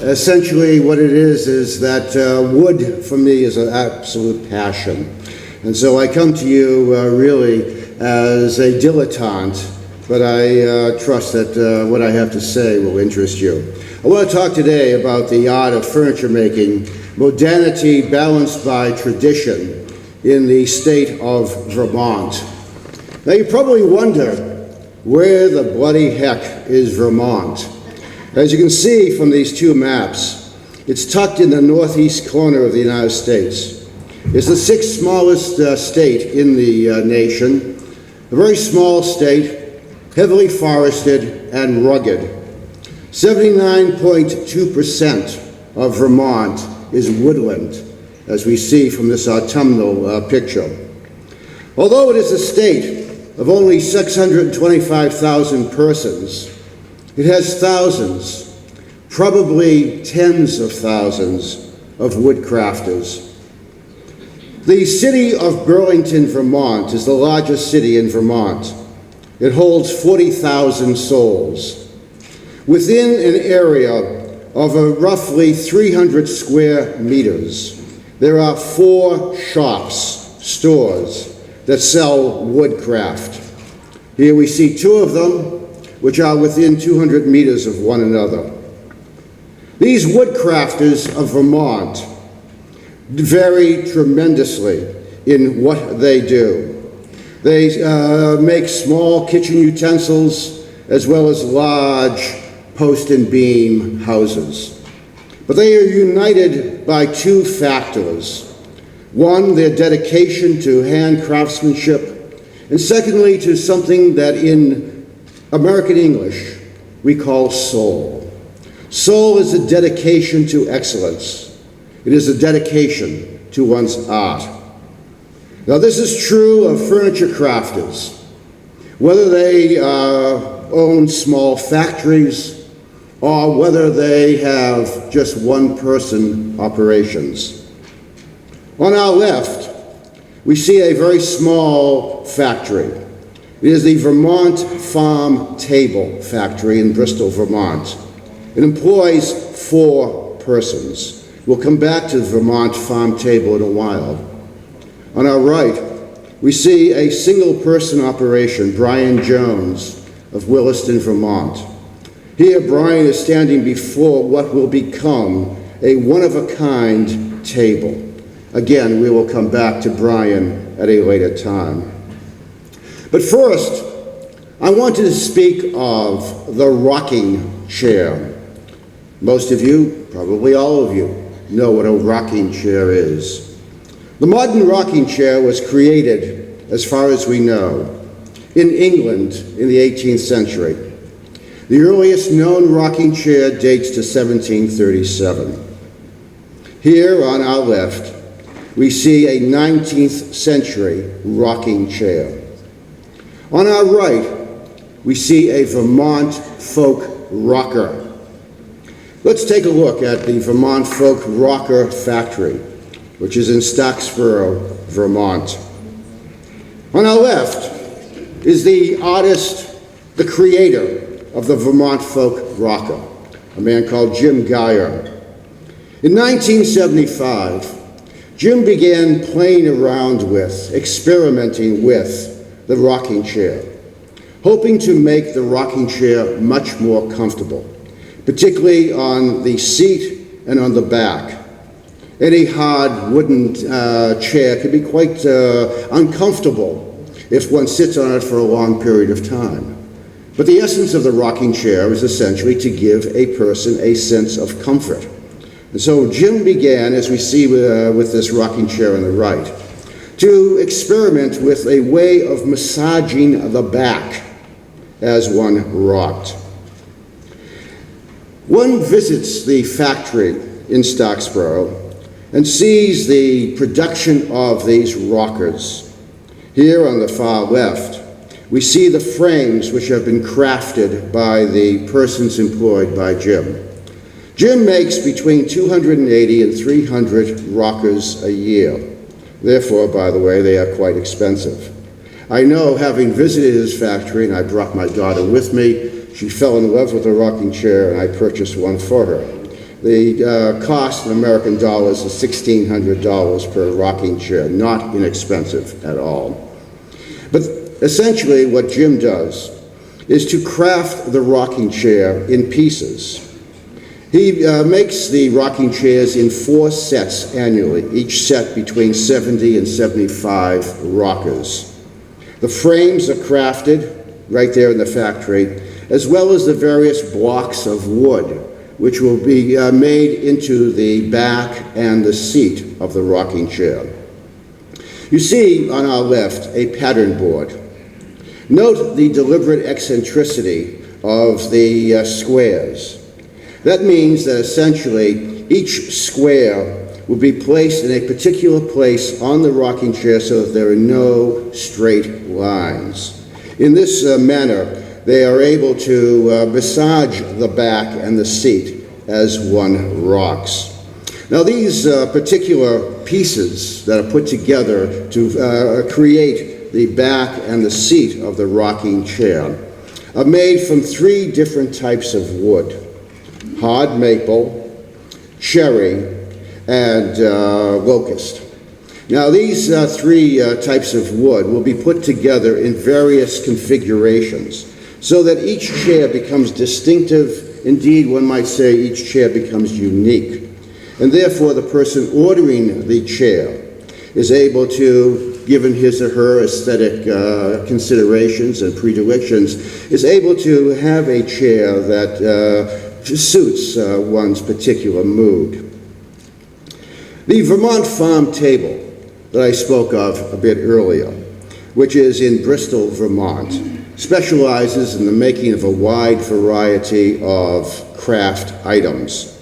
Essentially what it is that wood for me is an absolute passion. And so I come to you really as a dilettante, but I trust that what I have to say will interest you. I want to talk today about the art of furniture making, modernity balanced by tradition in the state of Vermont. Now you probably wonder, where the bloody heck is Vermont? As you can see from these two maps, it's tucked in the northeast corner of the United States. It's the sixth smallest state in the nation, a very small state, heavily forested and rugged. 79.2% of Vermont is woodland, as we see from this autumnal picture. Although it is a state of only 625,000 persons, it has thousands, probably tens of thousands of woodcrafters. The city of Burlington, Vermont is the largest city in Vermont. It holds 40,000 souls. Within an area of roughly 300 square meters, there are 4 stores that sell woodcraft. Here we see 2 of them, which are within 200 meters of one another. These woodcrafters of Vermont vary tremendously in what they do. They make small kitchen utensils as well as large post and beam houses. But they are united by 2 factors. One, their dedication to hand craftsmanship, and secondly, to something that in American English we call soul. Soul is a dedication to excellence. It is a dedication to one's art. Now this is true of furniture crafters, whether they own small factories or whether they have just one-person operations. On our left, we see a very small factory. It is the Vermont Farm Table Factory in Bristol, Vermont. It employs 4 persons. We'll come back to the Vermont Farm Table in a while. On our right, we see a single-person operation, Brian Jones of Williston, Vermont. Here, Brian is standing before what will become a one-of-a-kind table. Again, we will come back to Brian at a later time. But first, I wanted to speak of the rocking chair. Most of you, probably all of you, know what a rocking chair is. The modern rocking chair was created, as far as we know, in England in the 18th century. The earliest known rocking chair dates to 1737. Here on our left, we see a 19th century rocking chair. On our right, we see a Vermont folk rocker. Let's take a look at the Vermont Folk Rocker Factory, which is in Stocksboro, Vermont. On our left is the artist, the creator of the Vermont Folk Rocker, a man called Jim Geyer. In 1975, Jim began playing around with, experimenting with the rocking chair, hoping to make the rocking chair much more comfortable, particularly on the seat and on the back. Any hard wooden chair can be quite uncomfortable if one sits on it for a long period of time. But the essence of the rocking chair is essentially to give a person a sense of comfort. And so Jim began, as we see with this rocking chair on the right, to experiment with a way of massaging the back as one rocked. One visits the factory in Stocksboro and sees the production of these rockers. Here on the far left, we see the frames which have been crafted by the persons employed by Jim. Jim makes between 280 and 300 rockers a year. Therefore, by the way, they are quite expensive. I know, having visited his factory, and I brought my daughter with me, she fell in love with a rocking chair and I purchased one for her. The cost in American dollars is $1,600 per rocking chair, not inexpensive at all. But essentially what Jim does is to craft the rocking chair in pieces. He makes the rocking chairs in 4 sets annually, each set between 70 and 75 rockers. The frames are crafted right there in the factory, as well as the various blocks of wood, which will be made into the back and the seat of the rocking chair. You see on our left a pattern board. Note the deliberate eccentricity of the squares. That means that essentially each square will be placed in a particular place on the rocking chair so that there are no straight lines. In this manner, they are able to massage the back and the seat as one rocks. Now these particular pieces that are put together to create the back and the seat of the rocking chair are made from 3 different types of wood: hard maple, cherry, and locust. Now these 3 types of wood will be put together in various configurations so that each chair becomes distinctive. Indeed, one might say each chair becomes unique. And therefore the person ordering the chair is able to, given his or her aesthetic considerations and predilections, is able to have a chair that suits one's particular mood. The Vermont farm table that I spoke of a bit earlier, which is in Bristol, Vermont, specializes in the making of a wide variety of craft items.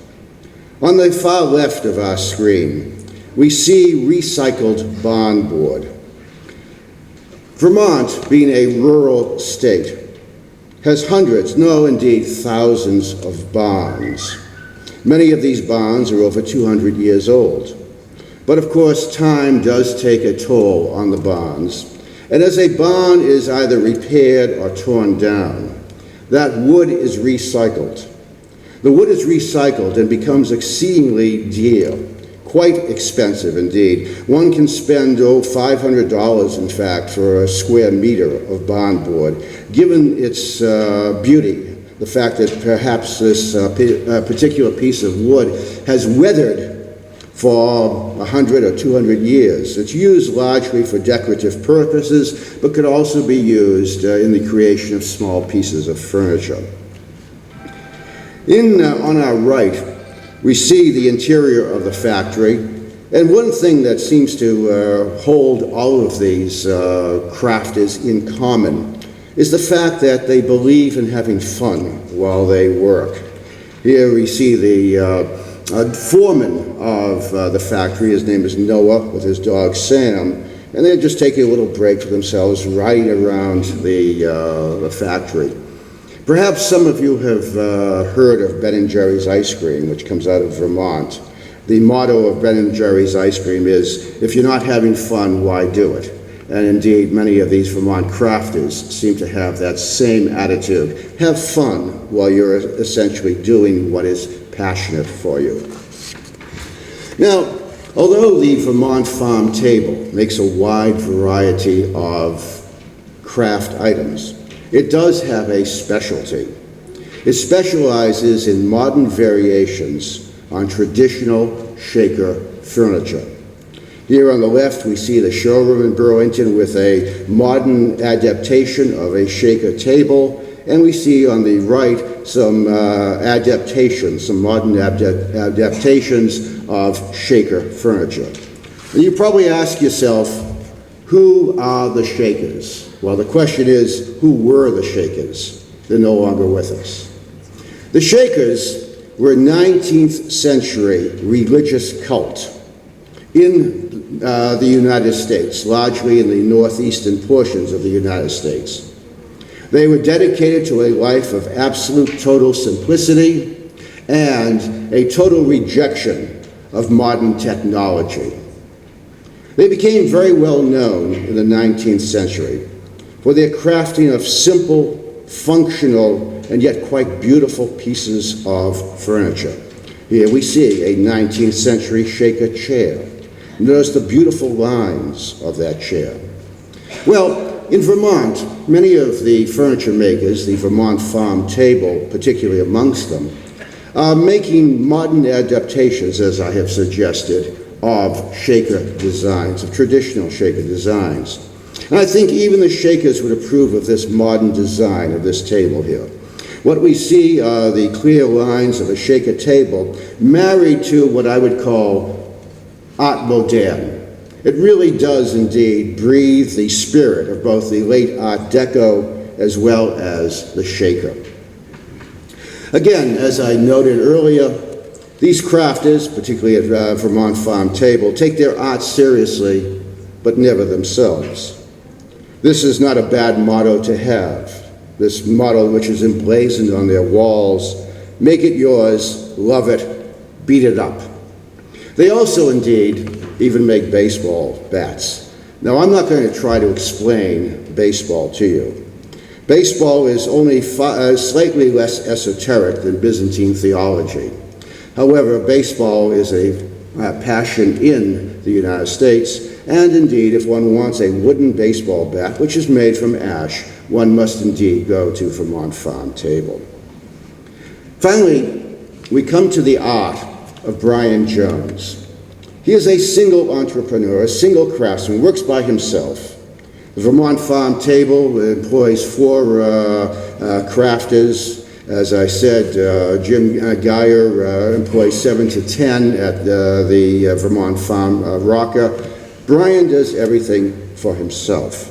On the far left of our screen, we see recycled barn board. Vermont, being a rural state, has hundreds, no indeed thousands of barns. Many of these barns are over 200 years old. But of course, time does take a toll on the barns. And as a barn is either repaired or torn down, that wood is recycled. The wood is recycled and becomes exceedingly dear, quite expensive indeed. One can spend $500 in fact for a square meter of barn board, given its beauty, the fact that perhaps this particular piece of wood has weathered for 100 or 200 years. It's used largely for decorative purposes, but could also be used in the creation of small pieces of furniture. On our right, we see the interior of the factory, and one thing that seems to hold all of these crafters in common is the fact that they believe in having fun while they work. Here we see the foreman of the factory. His name is Noah, with his dog Sam, and they're just taking a little break for themselves, riding around the factory. Perhaps some of you have heard of Ben & Jerry's ice cream, which comes out of Vermont. The motto of Ben & Jerry's ice cream is, if you're not having fun, why do it? And indeed, many of these Vermont crafters seem to have that same attitude. Have fun while you're essentially doing what is passionate for you. Now, although the Vermont farm table makes a wide variety of craft items, it does have a specialty. It specializes in modern variations on traditional Shaker furniture. Here on the left, we see the showroom in Burlington with a modern adaptation of a Shaker table, and we see on the right some adaptations, some modern adaptations of Shaker furniture. And you probably ask yourself, who are the Shakers? Well, the question is, who were the Shakers? They're no longer with us. The Shakers were a 19th century religious cult in the United States, largely in the northeastern portions of the United States. They were dedicated to a life of absolute total simplicity and a total rejection of modern technology. They became very well known in the 19th century for their crafting of simple, functional, and yet quite beautiful pieces of furniture. Here we see a 19th century Shaker chair. Notice the beautiful lines of that chair. Well, in Vermont, many of the furniture makers, the Vermont farm table, particularly amongst them, are making modern adaptations, as I have suggested, of Shaker designs, of traditional Shaker designs. And I think even the Shakers would approve of this modern design of this table here. What we see are the clear lines of a Shaker table married to what I would call art moderne. It really does indeed breathe the spirit of both the late Art Deco as well as the Shaker. Again, as I noted earlier, these crafters, particularly at Vermont Farm Table, take their art seriously, but never themselves. This is not a bad motto to have. This motto, which is emblazoned on their walls: make it yours, love it, beat it up. They also indeed even make baseball bats. Now, I'm not going to try to explain baseball to you. Baseball is only slightly less esoteric than Byzantine theology. However, baseball is a passion in the United States, and indeed, if one wants a wooden baseball bat, which is made from ash, one must indeed go to Vermont Farm Table. Finally, we come to the art of Brian Jones. He is a single entrepreneur, a single craftsman, works by himself. The Vermont Farm Table employs 4 crafters. As I said, Jim Geyer employs 7 to 10 at the Vermont Farm Rocker. Brian does everything for himself.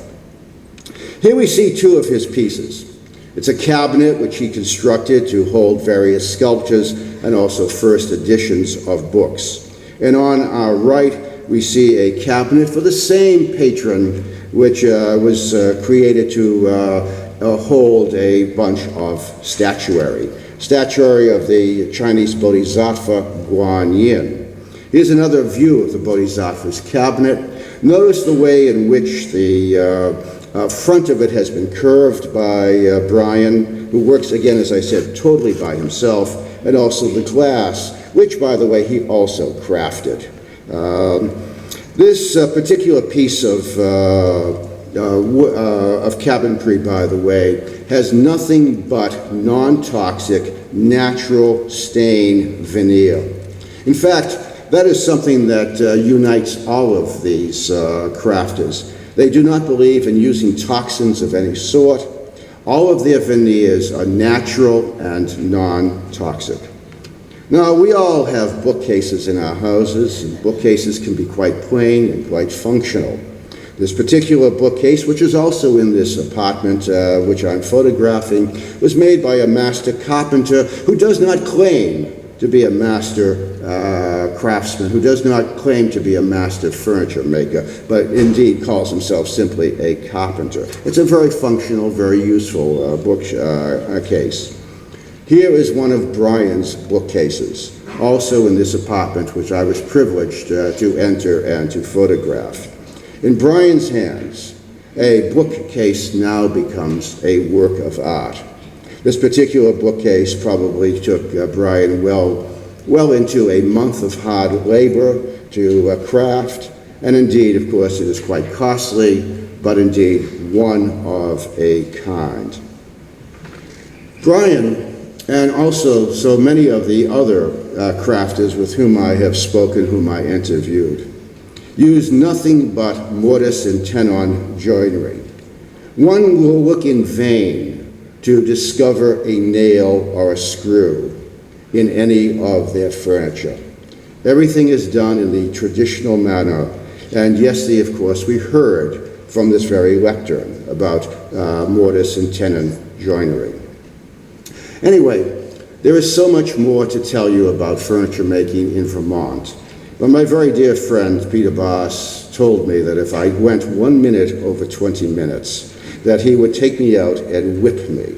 Here we see 2 of his pieces. It's a cabinet which he constructed to hold various sculptures and also first editions of books. And on our right, we see a cabinet for the same patron, which was created to hold a bunch of statuary of the Chinese Bodhisattva Guanyin. Here's another view of the Bodhisattva's cabinet. Notice the way in which the front of it has been curved by Brian, who works, again, as I said, totally by himself, and also the glass, which, by the way, he also crafted. This particular piece of cabinetry, by the way, has nothing but non-toxic, natural stain veneer. In fact, that is something that unites all of these crafters. They do not believe in using toxins of any sort. All of their veneers are natural and non-toxic. Now, we all have bookcases in our houses, and bookcases can be quite plain and quite functional. This particular bookcase, which is also in this apartment which I'm photographing, was made by a master carpenter who does not claim to be a master craftsman, who does not claim to be a master furniture maker, but indeed calls himself simply a carpenter. It's a very functional, very useful bookcase. Here is one of Brian's bookcases, also in this apartment, which I was privileged to enter and to photograph. In Brian's hands, a bookcase now becomes a work of art. This particular bookcase probably took Brian well into a month of hard labor to craft, and indeed, of course, it is quite costly, but indeed one of a kind. Brian, and also so many of the other crafters with whom I have spoken, whom I interviewed, use nothing but mortise and tenon joinery. One will look in vain to discover a nail or a screw in any of their furniture. Everything is done in the traditional manner, and yesterday, of course, we heard from this very lectern about mortise and tenon joinery. Anyway, there is so much more to tell you about furniture making in Vermont. But my very dear friend, Peter Boss, told me that if I went 1 minute over 20 minutes, that he would take me out and whip me.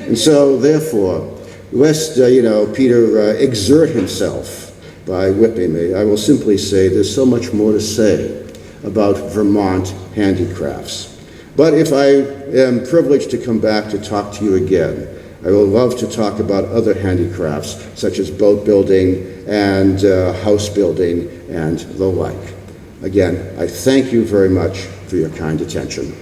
And so, therefore, lest, Peter exert himself by whipping me, I will simply say there's so much more to say about Vermont handicrafts. But if I am privileged to come back to talk to you again, I would love to talk about other handicrafts, such as boat building and house building and the like. Again, I thank you very much for your kind attention.